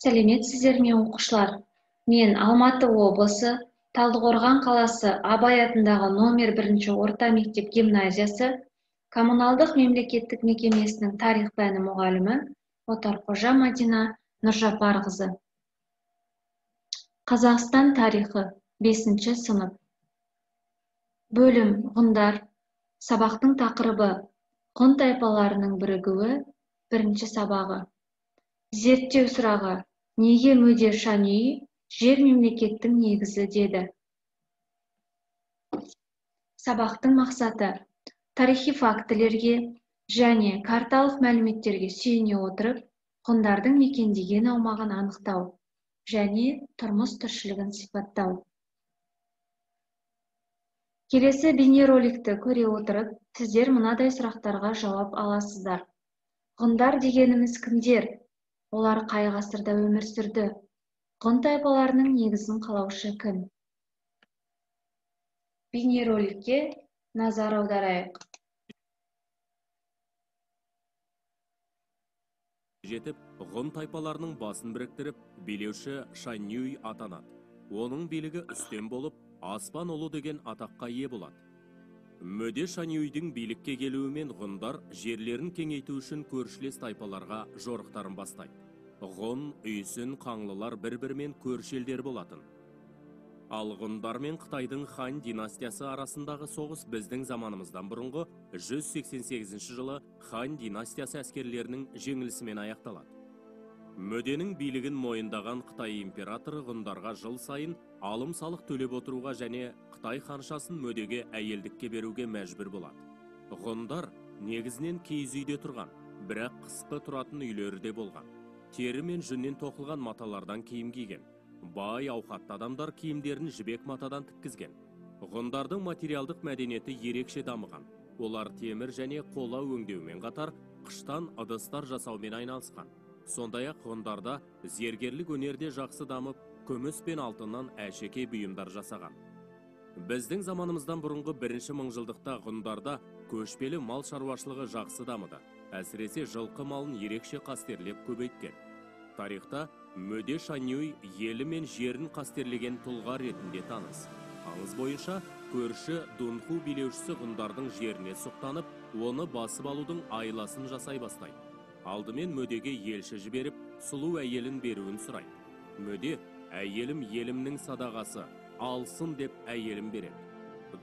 Сәлеметсіздер ме оқушылар? Мен Алматы облысы, Талдықорған қаласы Абай атындағы номер 1 орта мектеп гимназиясы коммуналдық мемлекеттік мекемесінің тарих пәні мұғалімі Отарқожа Мадина Нұржапарқызы. Қазақстан тарихы 5 сынып. Бөлім ғұндар. Сабақтың тақырыбы ғұн тайпаларының бірігуі 1 сабағы. Зерттеу сұрағы: неге Мөде Шанюй жер мемлекеттің негізі деді? Сабақтың мақсаты: тарихи фактілерге және карталық мәліметтерге сүйене отырып, ғұндардың мекендеген аумағын анықтау және тұрмыс тіршілігін сипаттау. Келесі бейнероликті көре отырып, сіздер мынадай сұрақтарға жауап аласыздар. Ғұндар дегеніміз кімдер? Олар қай ғасырда өмір сүрді? Ғұн тайпаларының негізін қалаушы кім? Бейнероликке назар аударайық. Жетіп, ғұн тайпаларының басын біріктіріп, билеуші Шанюй атанады. Оның билігі үстем болып, аспан ұлы деген атаққа ие болады. Мөде Шанюйдің билікке келуімен ғұндар жерлерін кеңейту үшін көршілес тайпаларға жорықтарын бастайды. Ғұн, үйсін, қаңлылар бір-бірімен көрші елдер болатын. Ал ғұндар мен Қытайдың хан династиясы арасындағы соғыс біздің заманымыздан бұрынғы 188 жылы хан династиясы әскерлерінің жеңілісімен аяқталады. Мөденің билігін мойындаған Қытай императоры ғұндарға жыл сайын алым салық төлеп отыруға және Қытай ханшасын Мөдеге әйелдікке беруге мәжбүр болады. Ғұндар негізінен киіз үйде тұрған, бірақ қысқы тұратын үйлері де болған. Тері мен жүннен тоқылған маталардан киім киген. Бай ауқатты адамдар киімдерін жібек матадан тіккізген. Ғұндардың материалдық мәдениеті ерекше дамыған. Олар темір және қола өңдеумен қатар қыштан ыдыстар жасаумен айналысқан. Сондай-ақ ғұндарда зергерлік өнерде жақсы дамып, күміс пен алтыннан әшекей бұйымдар жасаған. Біздің заманымыздан бұрынғы 1 мыңжылдықта ғұндарда көшпелі мал шаруашылығы жақсы дамыды. Әсіресе жылқы малын ерекше қастерлеп көбейткен. Тарихта Мөде Шанюй елі мен жерін қастерлеген тұлға ретінде таныс. Аңыз бойынша, көрші Дунху билеушісі ғұндардың жеріне сұқтанып, оны басып алудың айласын жасай бастайды. Алдымен Мөдеге елші жіберіп, сұлу әйелін беруін сұрайды. Мөде, әйелім елімнің садағасы, алсын деп әйелін береді.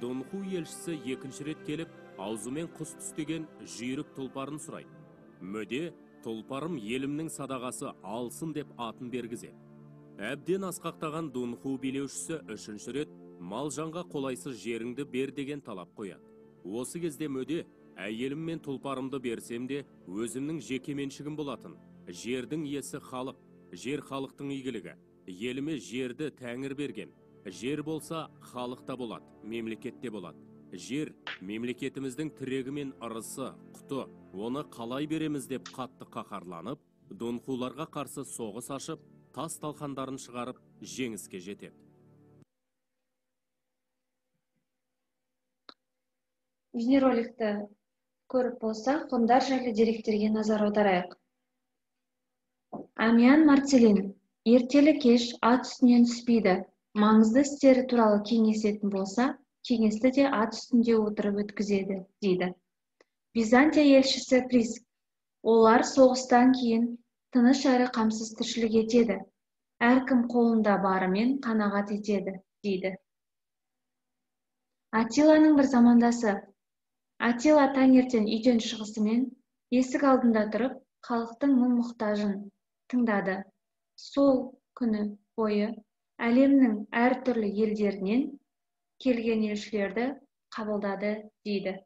Дунху елшісі екінші рет келіп, аузымен құс түстеген жүйрік тұлпарын сұрайды. Мөде, тұлпарым елімнің садағасы, алсын деп атын бергізеді. Әбден асқақтаған Дунху билеушісі үшінші рет мал жанға қолайсыз жеріңді бер деген талап қояды. Осы кезде Мөде, әйелім мен тұлпарымды берсем де, өзімнің жеке меншігім болатын. Жердің иесі халық, жер халықтың игілігі. Еліме жерді тәңір берген. Жер болса, халықта болады, мемлекетте болады. Жер мемлекетіміздің тірегі мен ырысы, құты. Оны қалай береміз деп қатты қаһарланып, Дунхуларға қарсы соғыс ашып, тас талқандарын шығарып, жеңіске жетеді. Бейнероликті көріп болсақ, ғұндар жайлы деректерге назар аударайық. Амиан Марцелин: ертелі кеш ат үстінен түспейді. Маңызды істері туралы кеңесетін болса, кеңесті де ат үстінде отырып өткізеді, дейді. Византия елшісі Приск: олар соғыстан кейін тыныш әрі қамсыз тіршілік етеді. Әркім қолында барымен қанағат етеді, дейді. Атиланың бір замандасы: Атила таңертең үйден шығысымен есік алдында тұрып, халықтың мұң-мұқтажын тыңдады. Сол күні бойы әлемнің әртүрлі елдерінен келген елшілерді қабылдады, дейді.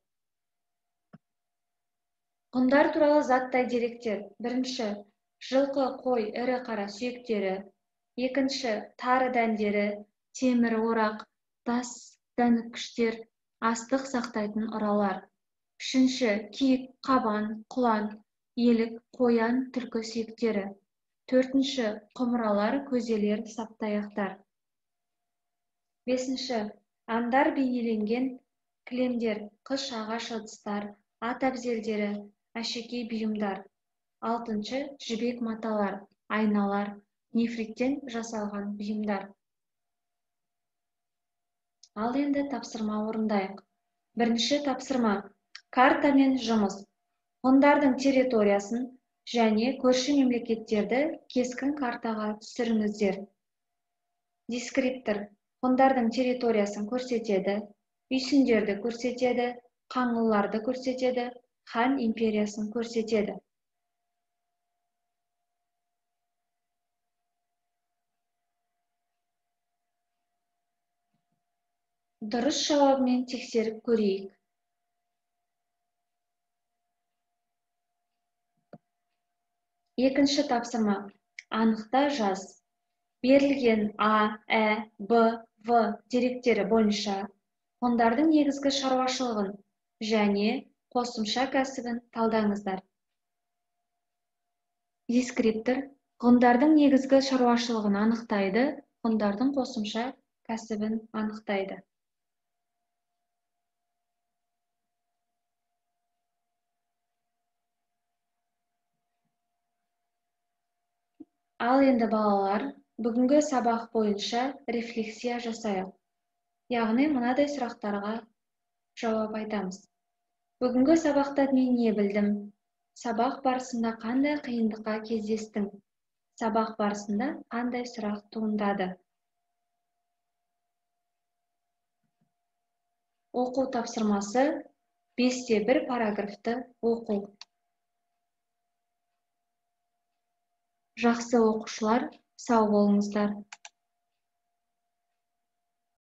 Ғұндар туралы заттай деректер: 1. Жылқы, қой, ірі қара сүйектері. 2. Тары дәндері, темір орақ, тас дәніккіштер, астық сақтайтын ұралар. 3. Киік, қабан, құлан, елік, қоян, түлкі сүйектері. 4. Құмыралар, көзелер, саптаяқтар. 5. Аңдар бейнеленген кілемдер, қыш ағаш ыдыстар, ат әбзелдері, әшекей бұйымдар. 6. Жібек маталар, айналар, нефриттен жасалған бұйымдар. Ал енді тапсырма орындайық. Бірінші тапсырма. Картамен жұмыс. Ғұндардың территориясын және көрші мемлекеттерді кескін картаға түсіріңіздер. Дескриптор. Ғұндардың территориясын көрсетеді, үйсіндерді көрсетеді, қаңлыларды көрсетеді, хан империясын көрсетеді. Дұрыс жауабымен тексеріп көрейік. Екінші тапсырма. Анықта жаз. Берілген А, Ә, Б, В деректері бойынша ғұндардың негізгі шаруашылығын және қосымша кәсібін талдаңыздар. Дескриптор ғұндардың негізгі шаруашылығын анықтайды, ғұндардың қосымша кәсібін анықтайды. Ал енді балалар, бүгінгі сабақ бойынша рефлексия жасайық. Яғни мынадай сұрақтарға жауап айтамыз. Бүгінгі сабақта мен не білдім? Сабақ барысында қандай қиындыққа кездестің? Сабақ барысында қандай сұрақ туындады? Оқу тапсырмасы 5-1 параграфты оқу. Жақсы оқушылар, сау болыңыздар.